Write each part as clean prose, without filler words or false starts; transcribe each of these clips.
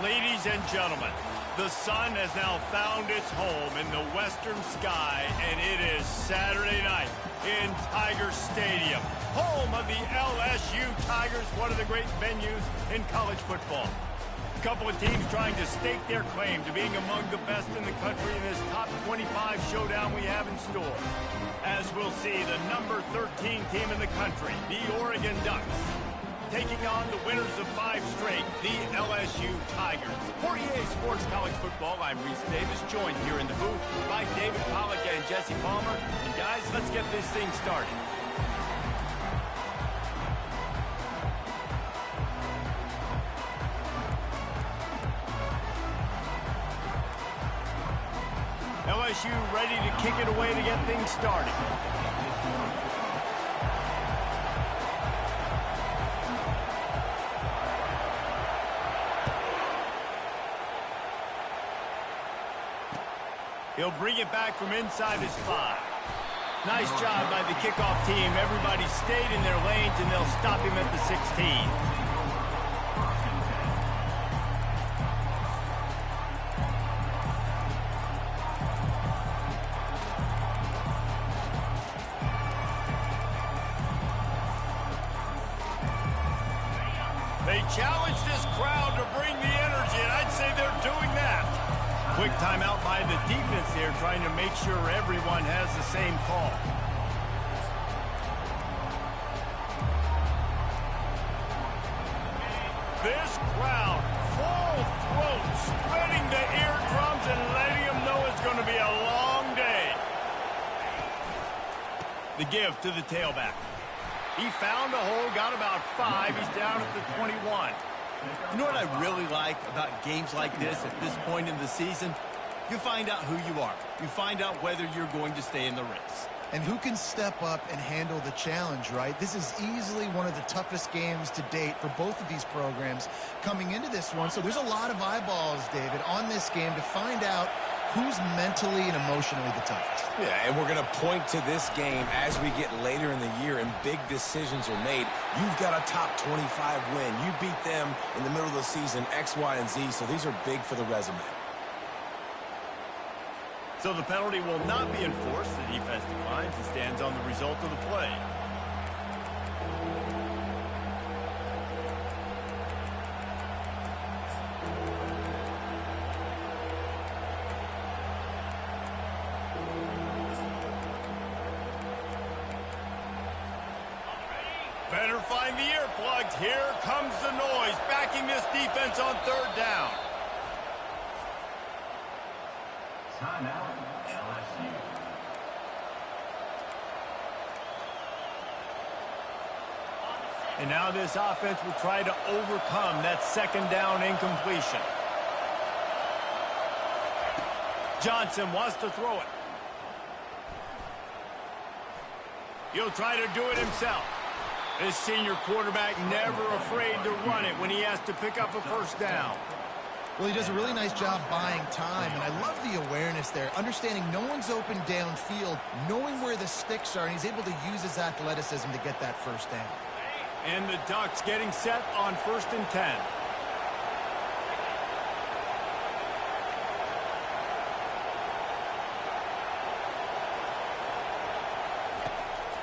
Ladies and gentlemen, the sun has now found its home in the western sky, and it is Saturday night in Tiger Stadium, home of the LSU Tigers, one of the great venues in college football. A couple of teams trying to stake their claim to being among the best in the country in this top 25 showdown we have in store. As we'll see, the number 13 team in the country, the Oregon Ducks, taking on the winners of 5 straight, the LSU Tigers. For EA Sports College Football, I'm Reese Davis, joined here in the booth by David Pollack and Jesse Palmer. And guys, let's get this thing started. LSU ready to kick it away to get things started. He'll bring it back from inside his 5. Nice job by the kickoff team. Everybody stayed in their lanes, and they'll stop him at the 16. They challenge this crowd to bring the energy, and I'd say they're doing that. Quick timeout by the defense there, trying to make sure everyone has the same call. This crowd, full throat, spreading the eardrums and letting them know it's going to be a long day. The give to the tailback. He found a hole, got about 5. He's down at the 21. You know what I really like about games like this at this point in the season? You find out who you are. You find out whether you're going to stay in the race. And who can step up and handle the challenge, right? This is easily one of the toughest games to date for both of these programs coming into this one. So there's a lot of eyeballs, David, on this game to find out who's mentally and emotionally the toughest. Yeah, and we're going to point to this game as we get later in the year and big decisions are made. You've got a top 25 win. You beat them in the middle of the season, X, Y, and Z, so these are big for the resume. So the penalty will not be enforced. The defense declines and stands on the result of the play. Better find the earplugs. Here comes the noise, backing this defense on 3rd down. Timeout, LSU. And now this offense will try to overcome that 2nd down incompletion. Johnson wants to throw it. He'll try to do it himself. This senior quarterback never afraid to run it when he has to pick up a 1st down. Well, he does a really nice job buying time, and I love the awareness there, understanding no one's open downfield, knowing where the sticks are, and he's able to use his athleticism to get that 1st down. And the Ducks getting set on 1st and 10.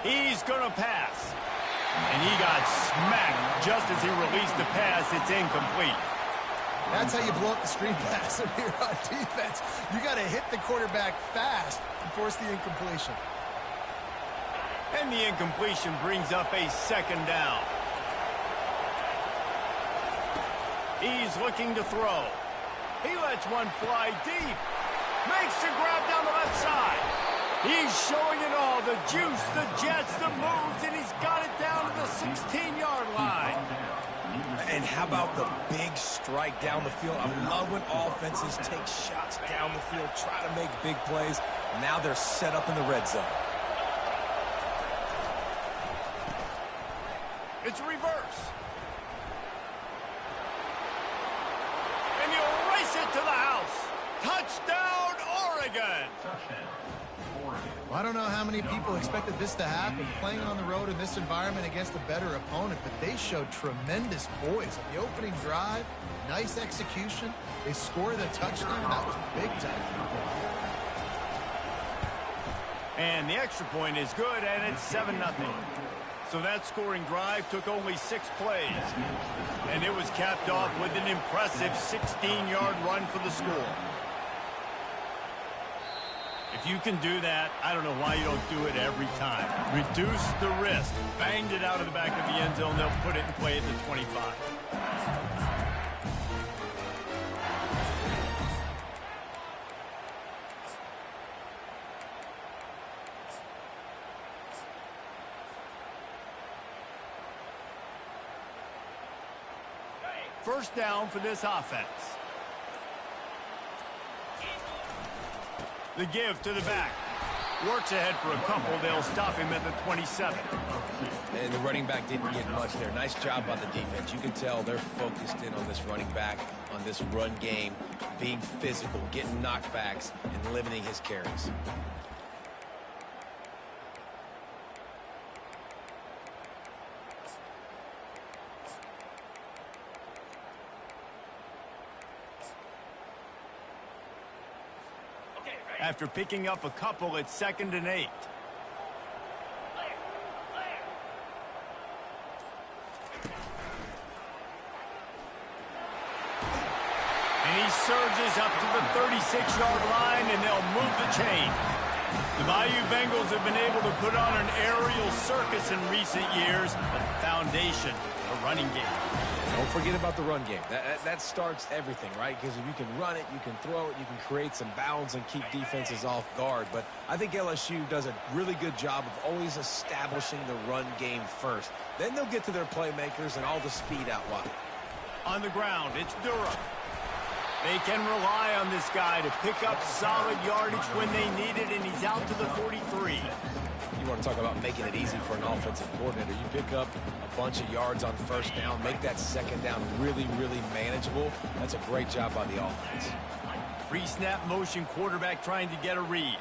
He's going to pass. And he got smacked just as he released the pass. It's incomplete. That's how you blow up the screen pass if you're on defense. You got to hit the quarterback fast and force the incompletion. And the incompletion brings up a 2nd down. He's looking to throw. He lets one fly deep. Makes the grab down the left side. He's showing it all, the juice, the jets, the moves, and he's got it down to the 16-yard line. And how about the big strike down the field? I love when offenses take shots down the field, try to make big plays. Now they're set up in the red zone. It's a reverse. And he'll race it to the house. Touchdown, Oregon. Touchdown, Oregon. Well, I don't know how many people expected this to happen, playing on the road in this environment against a better opponent, but they showed tremendous poise. On the opening drive, nice execution. They scored a touchdown, and that was big time. And the extra point is good, and it's 7-0. So that scoring drive took only 6 plays. And it was capped off with an impressive 16-yard run for the score. If you can do that, I don't know why you don't do it every time. Reduce the risk. Banged it out of the back of the end zone. They'll put it in play at the 25. First down for this offense. The give to the back. Works ahead for a couple. They'll stop him at the 27. And the running back didn't get much there. Nice job by the defense. You can tell they're focused in on this running back, on this run game, being physical, getting knockbacks, and limiting his carries. After picking up a couple, it's 2nd and 8. And he surges up to the 36-yard line, and they'll move the chain. The BYU Bengals have been able to put on an aerial circus in recent years, but the foundation, a running game. Don't forget about the run game. That starts everything, right? Because if you can run it, you can throw it, you can create some bounds and keep defenses off guard. But I think LSU does a really good job of always establishing the run game first. Then they'll get to their playmakers and all the speed out wide. On the ground, it's Durham. They can rely on this guy to pick up solid yardage when they need it, and he's out to the 43. You want to talk about making it easy for an offensive coordinator. You pick up a bunch of yards on first down, make that second down really, really manageable. That's a great job by the offense. Pre-snap motion quarterback trying to get a read.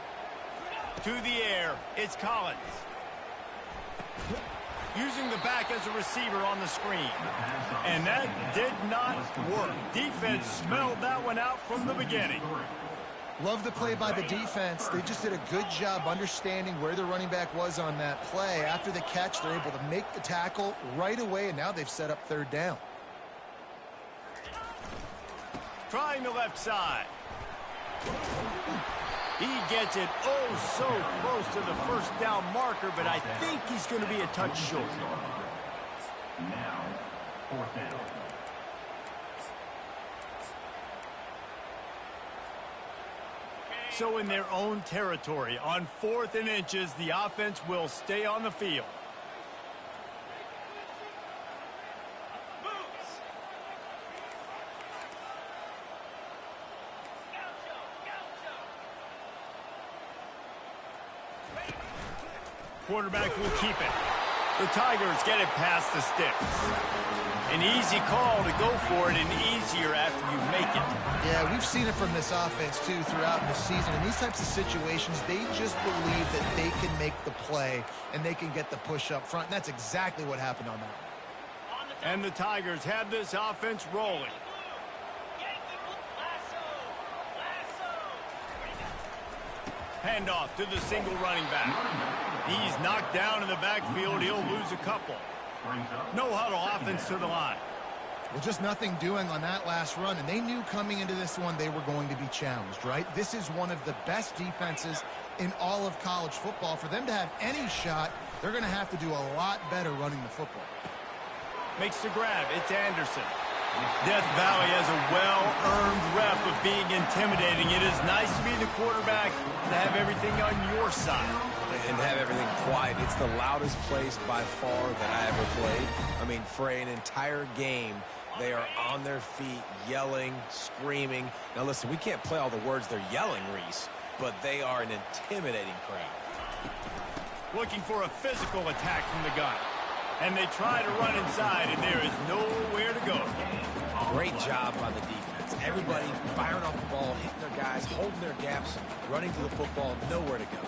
To the air, it's Collins. Using the back as a receiver on the screen. And that did not work. Defense smelled that one out from the beginning. Love the play by the defense. They just did a good job understanding where the running back was on that play. After the catch, they're able to make the tackle right away, and now they've set up 3rd down. Trying the left side. He gets it oh so close to the first down marker, but I think he's going to be a touch short. Now, 4th down. So in their own territory, on 4th and inches, the offense will stay on the field. Quarterback will keep it. The Tigers get it past the sticks. An easy call to go for it, and easier after you make it. Yeah, we've seen it from this offense, too, throughout the season. In these types of situations, they just believe that they can make the play and they can get the push up front, and that's exactly what happened on that. And the Tigers have this offense rolling. Handoff to the single running back. He's knocked down in the backfield. He'll lose a couple. No huddle offense to the line. Well, just nothing doing on that last run, and they knew coming into this one they were going to be challenged, right? This is one of the best defenses in all of college football. For them to have any shot, they're going to have to do a lot better running the football. Makes the grab. It's Anderson. Death Valley has a well-earned rep of being intimidating. It is nice to be the quarterback, to have everything on your side. And have everything quiet. It's the loudest place by far that I ever played. I mean, for an entire game, they are on their feet, yelling, screaming. Now, listen, we can't play all the words they're yelling, Reese, but they are an intimidating crowd. Looking for a physical attack from the gun. And they try to run inside, and there is nowhere to go. Great job by the defense. Everybody firing off the ball, hitting their guys, holding their gaps, running to the football, nowhere to go.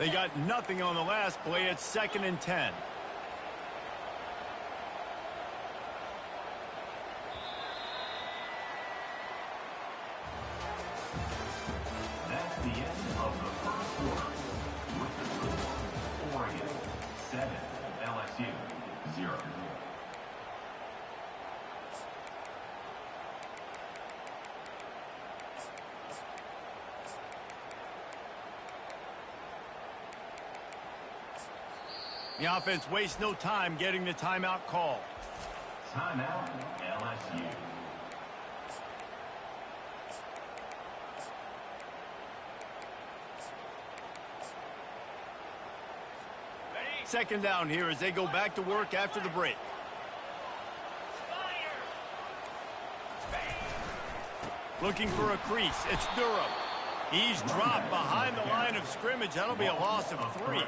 They got nothing on the last play. It's 2nd and 10. That's the end of the first quarter. With the score, Oregon 7, LSU 0. The offense wastes no time getting the timeout call. Timeout, LSU. Second down here as they go back to work after the break. Looking for a crease. It's Durham. He's dropped behind the line of scrimmage. That'll be a loss of 3.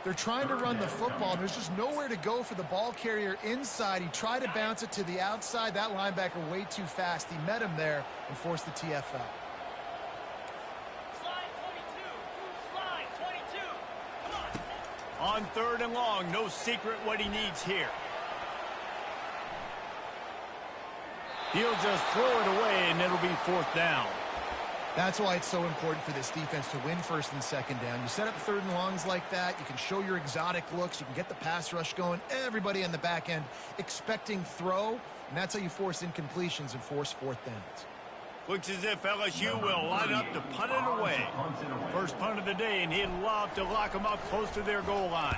They're trying to run the football. There's just nowhere to go for the ball carrier inside. He tried to bounce it to the outside. That linebacker way too fast. He met him there and forced the TFL. Slide 22. Come on. On 3rd and long, no secret what he needs here. He'll just throw it away, and it'll be 4th down. That's why it's so important for this defense to win 1st and 2nd down. You set up 3rd and longs like that. You can show your exotic looks. You can get the pass rush going. Everybody on the back end expecting throw, and that's how you force incompletions and force 4th downs. Looks as if LSU will line up to punt it away. First punt of the day, and he'd love to lock them up close to their goal line.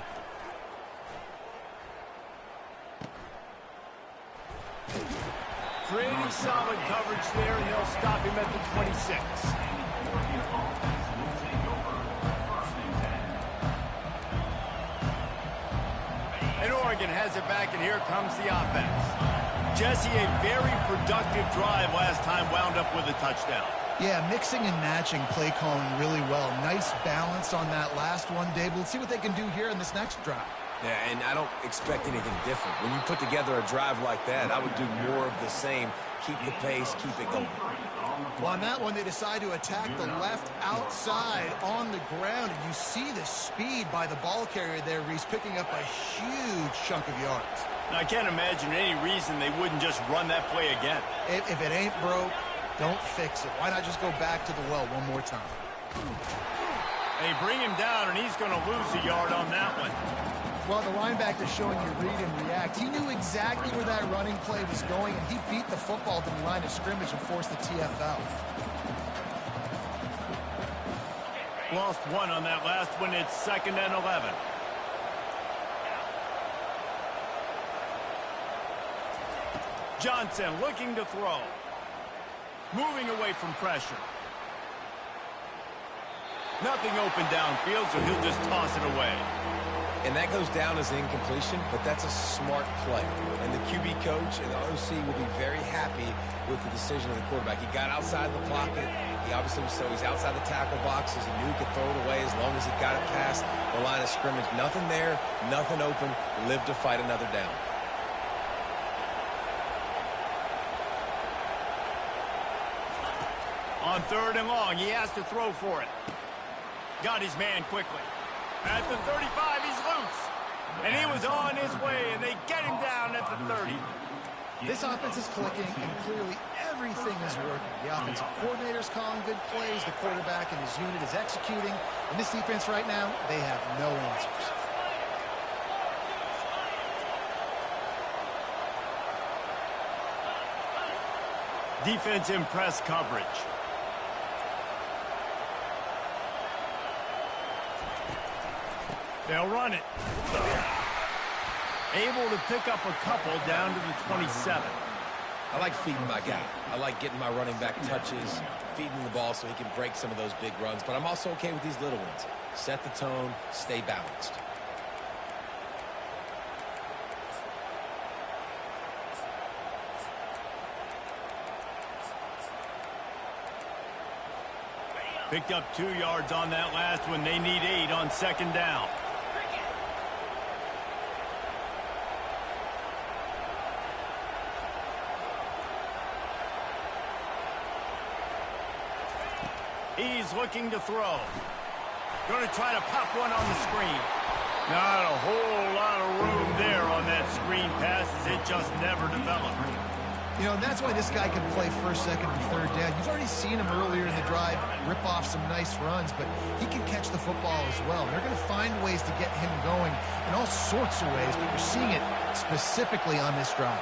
Pretty solid coverage there, and they'll stop him at the 26. And Oregon has it back, and here comes the offense. Jesse, a very productive drive last time, wound up with a touchdown. Yeah, mixing and matching play calling really well. Nice balance on that last one, Dave. We'll see what they can do here in this next drive. Yeah, and I don't expect anything different. When you put together a drive like that, I would do more of the same. Keep the pace, keep it going. Well, on that one, they decide to attack the left outside on the ground, and you see the speed by the ball carrier there, Reese, picking up a huge chunk of yards. Now, I can't imagine any reason they wouldn't just run that play again. If it ain't broke, don't fix it. Why not just go back to the well one more time? They bring him down, and he's going to lose a yard on that one. Well, the linebacker's showing you read and react. He knew exactly where that running play was going, and he beat the football to the line of scrimmage and forced the TFL. Lost 1 on that last one. It's 2nd and 11. Johnson looking to throw. Moving away from pressure. Nothing open downfield, so he'll just toss it away. And that goes down as an incompletion, but that's a smart play. And the QB coach and the OC will be very happy with the decision of the quarterback. He got outside the pocket. He obviously was, so he's outside the tackle boxes. He knew he could throw it away as long as he got it past the line of scrimmage. Nothing there, nothing open. Live to fight another down. On 3rd and long, he has to throw for it. Got his man quickly. At the 35, he's loose. And he was on his way, and they get him down at the 30. This offense is clicking, and clearly everything is working. The offensive coordinator's calling good plays. The quarterback and his unit is executing. And this defense right now, they have no answers. Defense in press coverage. They'll run it. Able to pick up a couple down to the 27. I like feeding my guy. I like getting my running back touches, feeding the ball so he can break some of those big runs. But I'm also okay with these little ones. Set the tone, stay balanced. Picked up 2 yards on that last one. They need 8 on 2nd down. He's looking to throw. Going to try to pop one on the screen. Not a whole lot of room there on that screen pass as it just never developed. You know, and that's why this guy can play first, second, and third down. You've already seen him earlier in the drive rip off some nice runs, but he can catch the football as well. They're going to find ways to get him going in all sorts of ways, but you're seeing it specifically on this drive.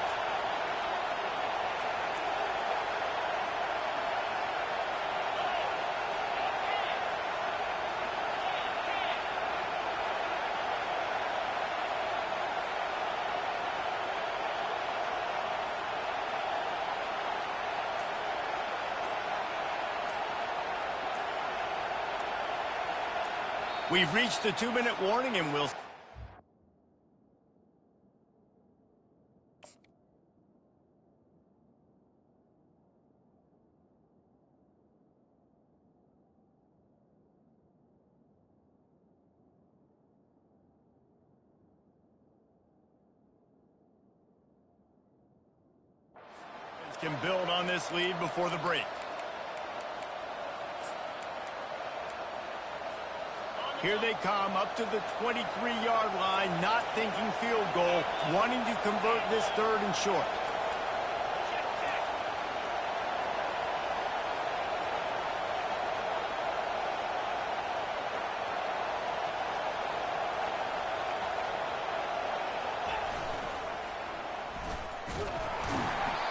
We've reached the 2-minute warning, and we'll... can build on this lead before the break. Here they come up to the 23-yard line, not thinking field goal, wanting to convert this third and short.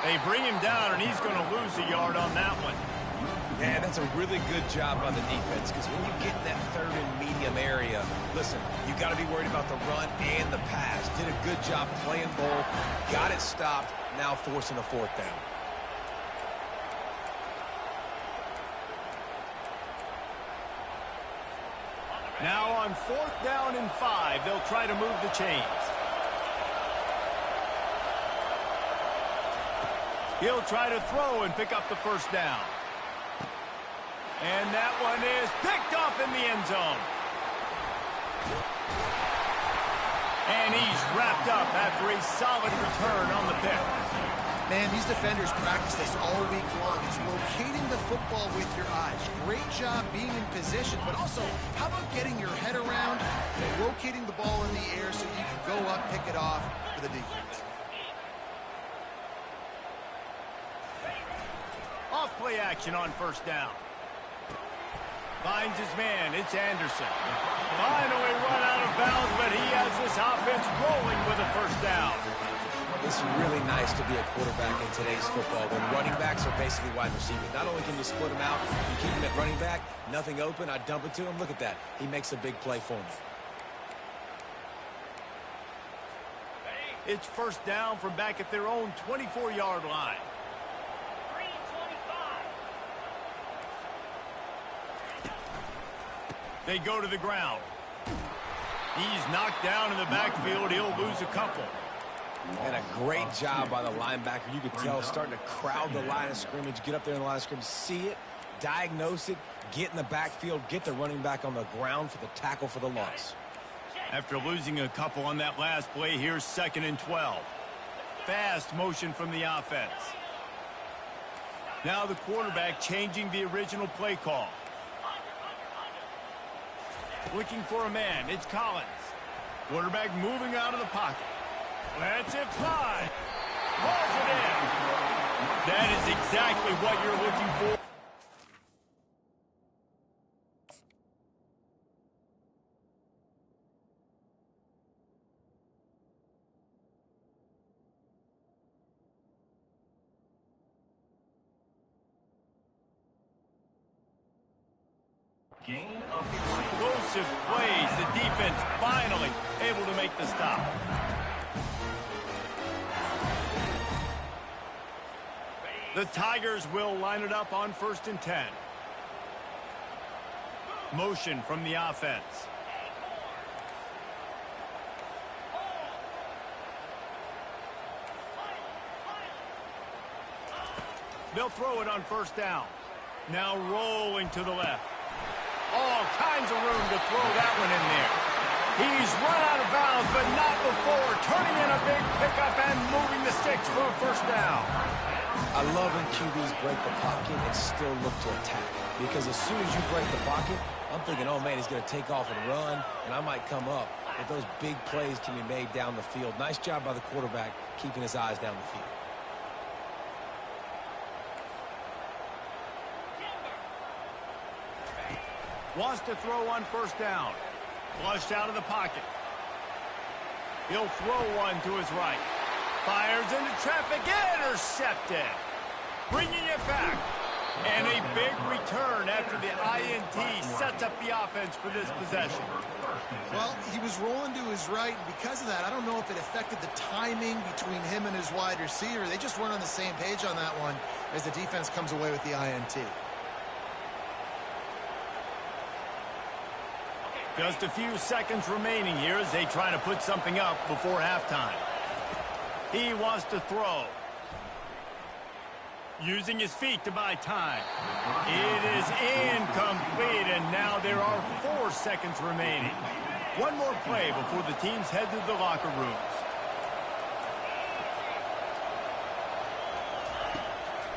They bring him down, and he's going to lose a yard on that one. Man, that's a really good job by the defense, because when you get in that third and medium area, listen, you got to be worried about the run and the pass. Did a good job playing ball, got it stopped, now forcing a fourth down. Now on 4th down and 5, they'll try to move the chains. He'll try to throw and pick up the first down. And that one is picked off in the end zone. And he's wrapped up after a solid return on the pick. Man, these defenders practice this all week long. It's locating the football with your eyes. Great job being in position, but also, how about getting your head around and locating the ball in the air so you can go up, pick it off for the defense. Off play action on first down. Finds his man. It's Anderson. Finally run out of bounds, but he has this offense rolling with a first down. It's really nice to be a quarterback in today's football when running backs are basically wide receivers. Not only can you split them out, you keep them at running back, nothing open, I dump it to him. Look at that. He makes a big play for me. It's first down from back at their own 24-yard line. They go to the ground. He's knocked down in the backfield. He'll lose a couple. And a great job by the linebacker. You could tell starting to crowd the line of scrimmage, get up there in the line of scrimmage, see it, diagnose it, get in the backfield, get the running back on the ground for the tackle for the loss. After losing a couple on that last play, here's 2nd and 12. Fast motion from the offense. Now the quarterback changing the original play call. Looking for a man. It's Collins. Quarterback moving out of the pocket. Lets it fly. Balls it in. That is exactly what you're looking for. Gain of 3. Explosive plays. The defense finally able to make the stop. The Tigers will line it up on 1st and 10. Motion from the offense. They'll throw it on 1st down. Now rolling to the left. All kinds of room to throw that one in there. He's run out of bounds, but not before. Turning in a big pickup and moving the sticks for a 1st down. I love when QBs break the pocket and still look to attack. because as soon as you break the pocket, I'm thinking, oh, man, he's going to take off and run, and I might come up. But those big plays can be made down the field. Nice job by the quarterback keeping his eyes down the field. Wants to throw on first down. Flushed out of the pocket. He'll throw one to his right. Fires into traffic. Intercepted. Bringing it back. And a big return after the INT sets up the offense for this possession. Well, he was rolling to his right, and because of that, I don't know if it affected the timing between him and his wide receiver. They just weren't on the same page on that one as the defense comes away with the INT. Just a few seconds remaining here as they try to put something up before halftime. He wants to throw. Using his feet to buy time. It is incomplete, and now there are 4 seconds remaining. One more play before the teams head to the locker rooms.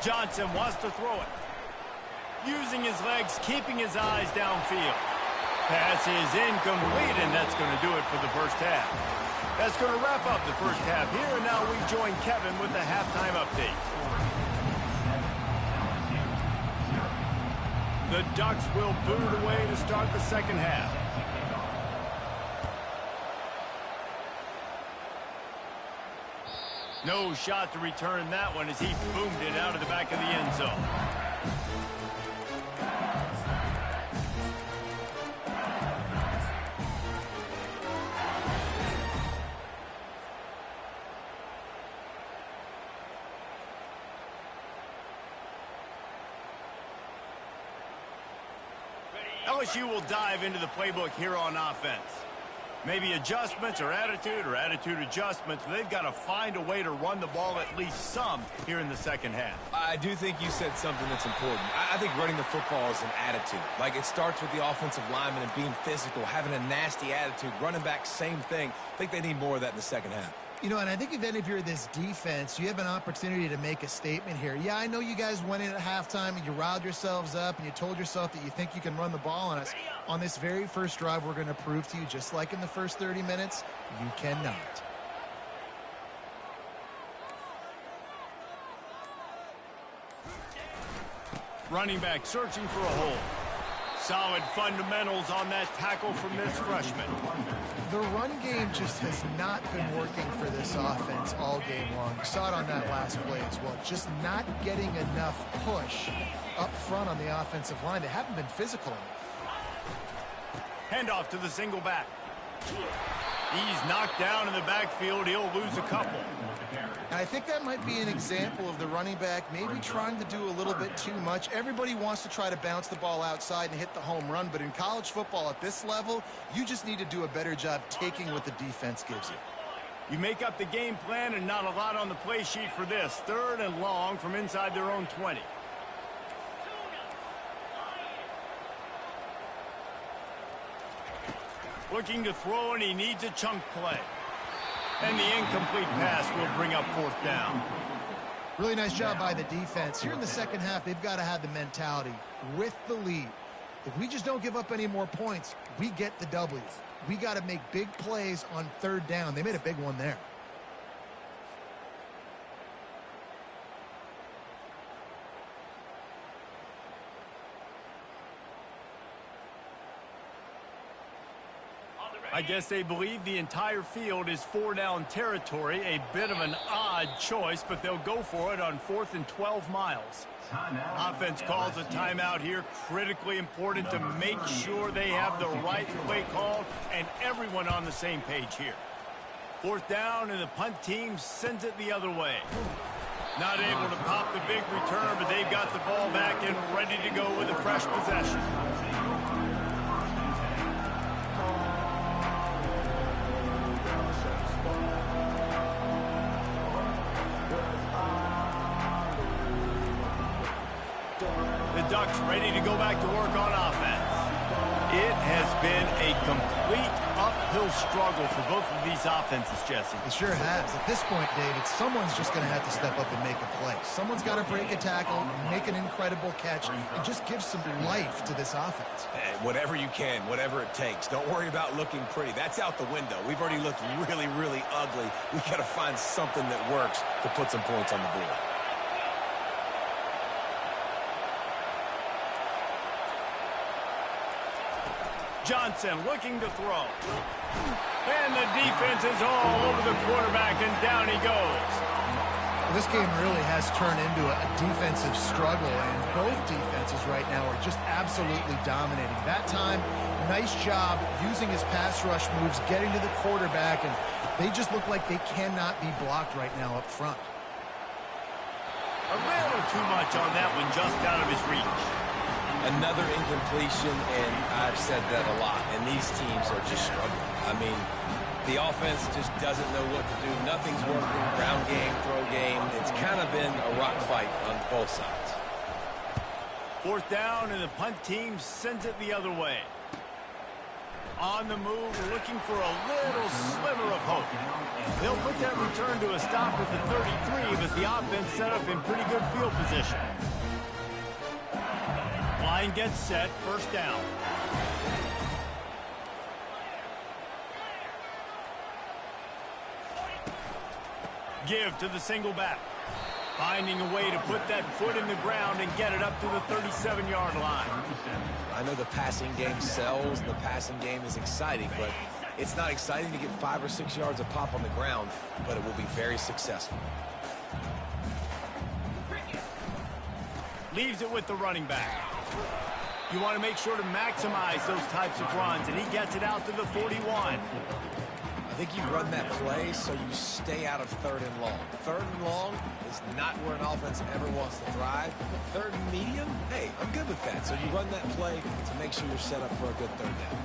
Johnson wants to throw it. Using his legs, keeping his eyes downfield. Pass is incomplete, and that's going to do it for the first half. That's going to wrap up the first half here, and now we join Kevin with the halftime update. The Ducks will boot it away to start the second half. No shot to return that one as he boomed it out of the back of the end zone. LSU will dive into the playbook here on offense. Maybe adjustments or attitude adjustments, but they've got to find a way to run the ball at least some here in the second half. I do think you said something that's important. I think running the football is an attitude. Like, it starts with the offensive lineman and being physical, having a nasty attitude. Running back, same thing. I think they need more of that in the second half. You know, and I think if you're this defense, you have an opportunity to make a statement here. Yeah, I know you guys went in at halftime and you riled yourselves up and you told yourself that you think you can run the ball on us. On this very first drive, we're going to prove to you, just like in the first 30 minutes, you cannot. Running back searching for a hole. Solid fundamentals on that tackle from this freshman. The run game just has not been working for this offense all game long. You saw it on that last play as well. Just not getting enough push up front on the offensive line. They haven't been physical enough. Handoff to the single back. He's knocked down in the backfield. He'll lose a couple. I think that might be an example of the running back maybe trying to do a little bit too much. Everybody wants to try to bounce the ball outside and hit the home run, but in college football at this level, you just need to do a better job taking what the defense gives you. You make up the game plan and not a lot on the play sheet for this. 3rd and long from inside their own 20. Looking to throw, and he needs a chunk play. And the incomplete pass will bring up 4th down. Really nice job by the defense. Here in the second half, they've got to have the mentality with the lead. If we just don't give up any more points, we get the W's. We got to make big plays on 3rd down. They made a big one there. I guess they believe the entire field is 4-down territory. A bit of an odd choice, but they'll go for it on 4th and 12 miles. Offense calls a timeout here. Critically important to make sure they have the right play call and everyone on the same page here. 4th down, and the punt team sends it the other way. Not able to pop the big return, but they've got the ball back and ready to go with a fresh possession. The Ducks ready to go back to work on offense. It has been a complete uphill struggle for both of these offenses, Jesse. It sure has. At this point, David, someone's just going to have to step up and make a play. Someone's got to break a tackle, make an incredible catch, and just give some life to this offense. And whatever you can, whatever it takes. Don't worry about looking pretty. That's out the window. We've already looked really, really ugly. We've got to find something that works to put some points on the board. Johnson looking to throw. And the defense is all over the quarterback, and down he goes. Well, this game really has turned into a defensive struggle, and both defenses right now are just absolutely dominating. That time, nice job using his pass rush moves, getting to the quarterback, and they just look like they cannot be blocked right now up front. A little too much on that one, just out of his reach. Another incompletion, and I've said that a lot, and these teams are just struggling. I mean, the offense just doesn't know what to do. Nothing's working. Ground game, throw game. It's kind of been a rock fight on both sides. 4th down, and the punt team sends it the other way. On the move, looking for a little sliver of hope. They'll put that return to a stop with the 33, but the offense set up in pretty good field position. Line gets set, 1st down. Give to the single back. Finding a way to put that foot in the ground and get it up to the 37-yard line. I know the passing game sells, the passing game is exciting, but it's not exciting to get 5 or 6 yards of pop on the ground, but it will be very successful. Leaves it with the running back. You want to make sure to maximize those types of runs, and he gets it out to the 41. I think you run that play so you stay out of 3rd and long. 3rd and long is not where an offense ever wants to thrive. 3rd and medium, hey, I'm good with that. So you run that play to make sure you're set up for a good 3rd down.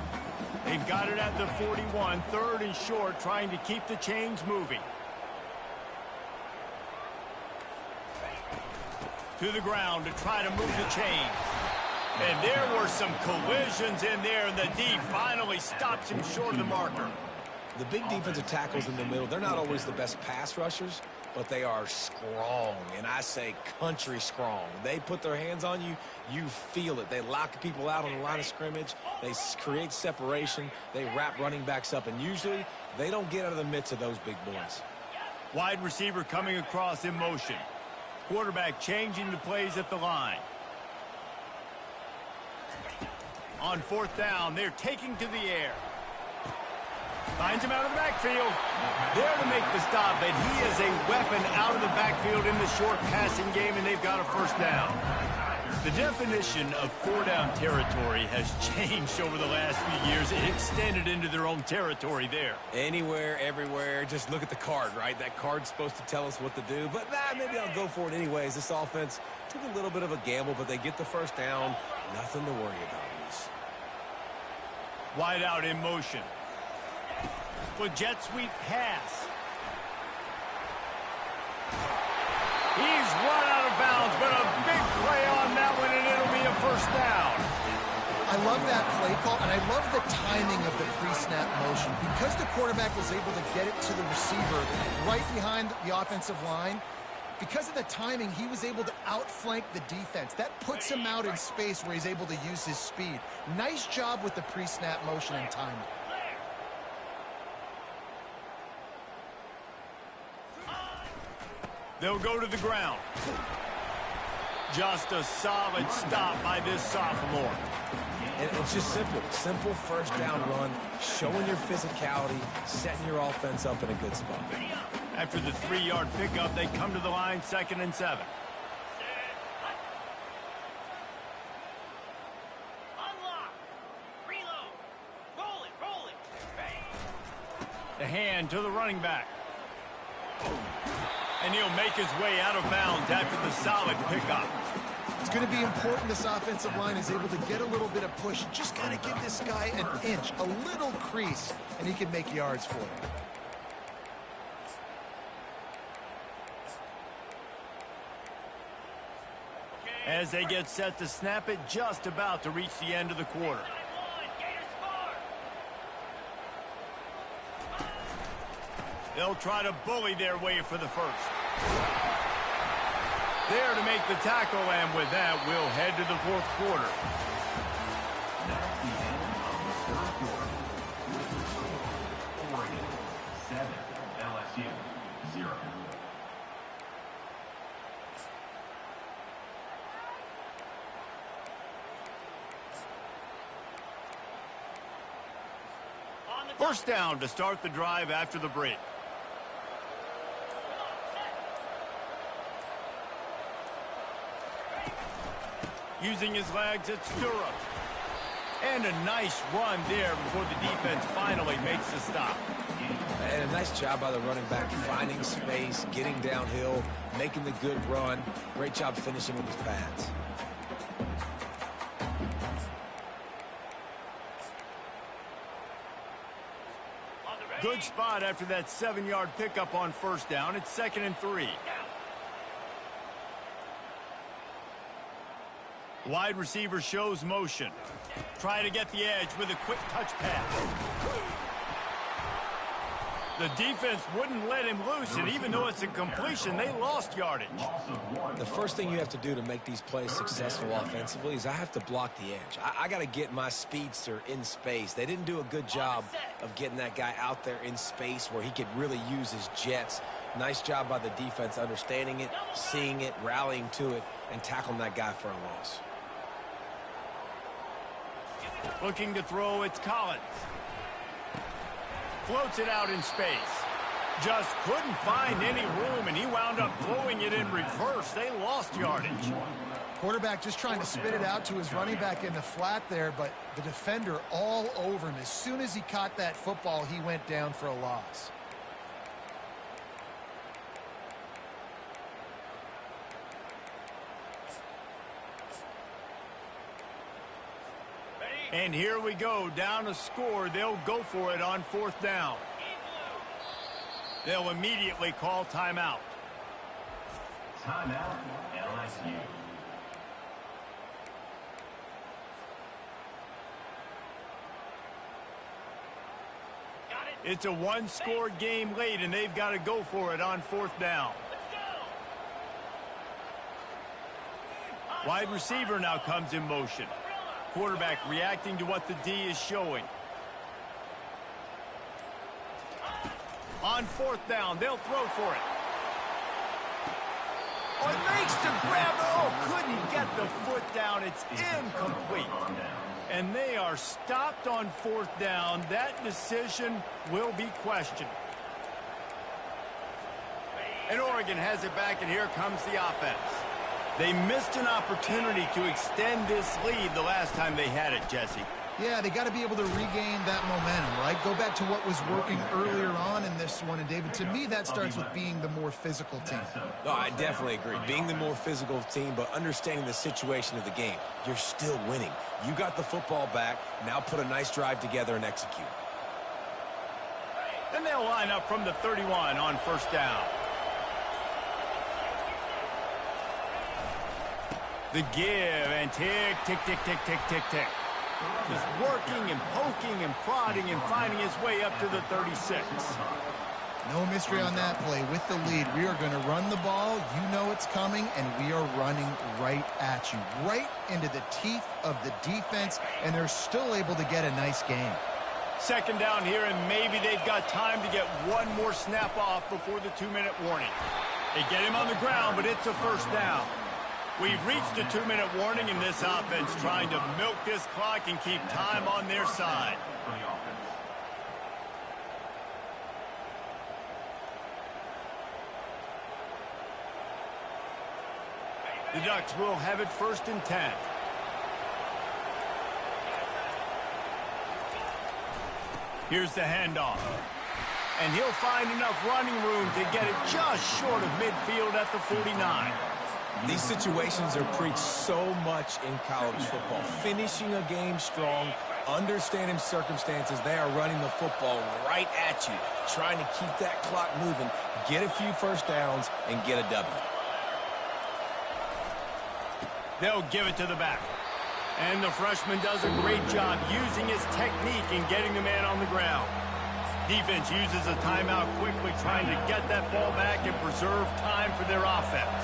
They've got it at the 41, 3rd and short, trying to keep the chains moving. To the ground to try to move the chains. And there were some collisions in there, and the D finally stops him short of the marker. The big defensive tackles in the middle, they're not always the best pass rushers, but they are strong, and I say country strong. They put their hands on you, you feel it. They lock people out on the line of scrimmage. They create separation. They wrap running backs up, and usually they don't get out of the midst of those big boys. Wide receiver coming across in motion. Quarterback changing the plays at the line. On 4th down, they're taking to the air. Finds him out of the backfield. There to make the stop, but he is a weapon out of the backfield in the short passing game, and they've got a 1st down. The definition of 4-down territory has changed over the last few years. It extended into their own territory there. Anywhere, everywhere, just look at the card, right? That card's supposed to tell us what to do, but maybe I'll go for it anyways. This offense took a little bit of a gamble, but they get the 1st down. Nothing to worry about, Reese. Wide out in motion. With jet sweep pass. He's run out of bounds, but a big play on that one, and it'll be a 1st down. I love that play call, and I love the timing of the pre-snap motion. Because the quarterback was able to get it to the receiver right behind the offensive line, because of the timing, he was able to outflank the defense. That puts him out in space where he's able to use his speed. Nice job with the pre-snap motion and timing. They'll go to the ground. Just a solid stop by this sophomore. And it's just simple. Simple 1st down run, showing your physicality, setting your offense up in a good spot. After the 3-yard pickup, they come to the line, 2nd and 7. Unlock. Reload. Roll it. The hand to the running back. And he'll make his way out of bounds after the solid pickup. It's going to be important this offensive line is able to get a little bit of push. Just got to give this guy an inch, a little crease, and he can make yards for it. As they get set to snap it, just about to reach the end of the quarter. They'll try to bully their way for the first. There to make the tackle, and with that, we'll head to the fourth quarter. That's the end of the third quarter. With the score, Oregon 7, LSU 0. First down to start the drive after the break. Using his legs at stirrup. And a nice run there before the defense finally makes the stop. And a nice job by the running back, finding space, getting downhill, making the good run. Great job finishing with his pads. Good spot after that 7-yard pickup on first down. It's 2nd and 3. Wide receiver shows motion. Try to get the edge with a quick touch pass. The defense wouldn't let him loose, and even though it's a completion, they lost yardage. The first thing you have to do to make these plays successful offensively is I have to block the edge. I got to get my speedster in space. They didn't do a good job of getting that guy out there in space where he could really use his jets. Nice job by the defense understanding it, seeing it, rallying to it, and tackling that guy for a loss. Looking to throw, it's Collins. Floats it out in space. Just couldn't find any room, and he wound up throwing it in reverse. They lost yardage. Quarterback just trying to spit it out to his running back in the flat there, but the defender all over him. As soon as he caught that football, he went down for a loss. And here we go, down a score. They'll go for it on fourth down. They'll immediately call timeout. Timeout, LSU. It's a one-score game late, and they've got to go for it on fourth down. Wide receiver now comes in motion. Quarterback reacting to what the D is showing. On fourth down, they'll throw for it. Oh, it makes the grab. Oh, couldn't get the foot down. It's incomplete. And they are stopped on fourth down. That decision will be questioned. And Oregon has it back, and here comes the offense. They missed an opportunity to extend this lead the last time they had it, Jesse. Yeah, they got to be able to regain that momentum, right? Go back to what was working earlier on in this one. And, David, to me, that starts with being the more physical team. No, I definitely agree. Being the more physical team, but understanding the situation of the game. You're still winning. You got the football back. Now put a nice drive together and execute. Then they'll line up from the 31 on first down. The give, and tick, tick, tick, tick, tick, tick, tick. Just working and poking and prodding and finding his way up to the 36. No mystery on that play. With the lead, we are going to run the ball. You know it's coming, and we are running right at you, right into the teeth of the defense, and they're still able to get a nice game. Second down here, and maybe they've got time to get one more snap off before the 2-minute warning. They get him on the ground, but it's a first down. We've reached the 2-minute warning, in this offense trying to milk this clock and keep time on their side. The Ducks will have it 1st and 10. Here's the handoff. And he'll find enough running room to get it just short of midfield at the 49. These situations are preached so much in college football. Finishing a game strong, understanding circumstances. They are running the football right at you, trying to keep that clock moving, get a few first downs, and get a W. They'll give it to the back. And the freshman does a great job using his technique and getting the man on the ground. Defense uses a timeout quickly, trying to get that ball back and preserve time for their offense.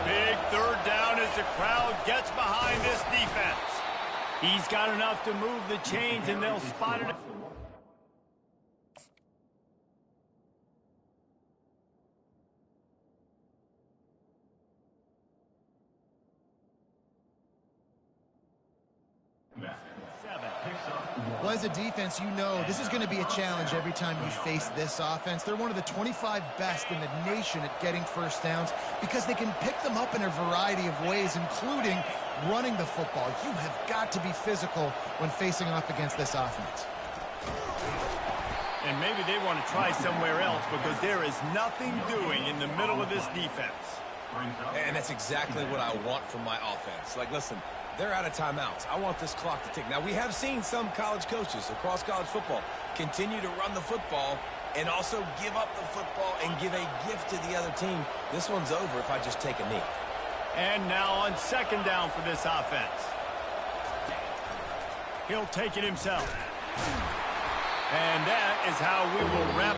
Big third down as the crowd gets behind this defense. He's got enough to move the chains, and they'll spot it. Well, as a defense, you know this is going to be a challenge every time you face this offense. They're one of the 25 best in the nation at getting first downs because they can pick them up in a variety of ways, including running the football. You have got to be physical when facing off against this offense. And maybe they want to try somewhere else because there is nothing doing in the middle of this defense. And that's exactly what I want from my offense. Like, listen, they're out of timeouts. I want this clock to tick. Now, we have seen some college coaches across college football continue to run the football and also give up the football and give a gift to the other team. This one's over if I just take a knee. And now on second down for this offense. He'll take it himself. And that is how we will wrap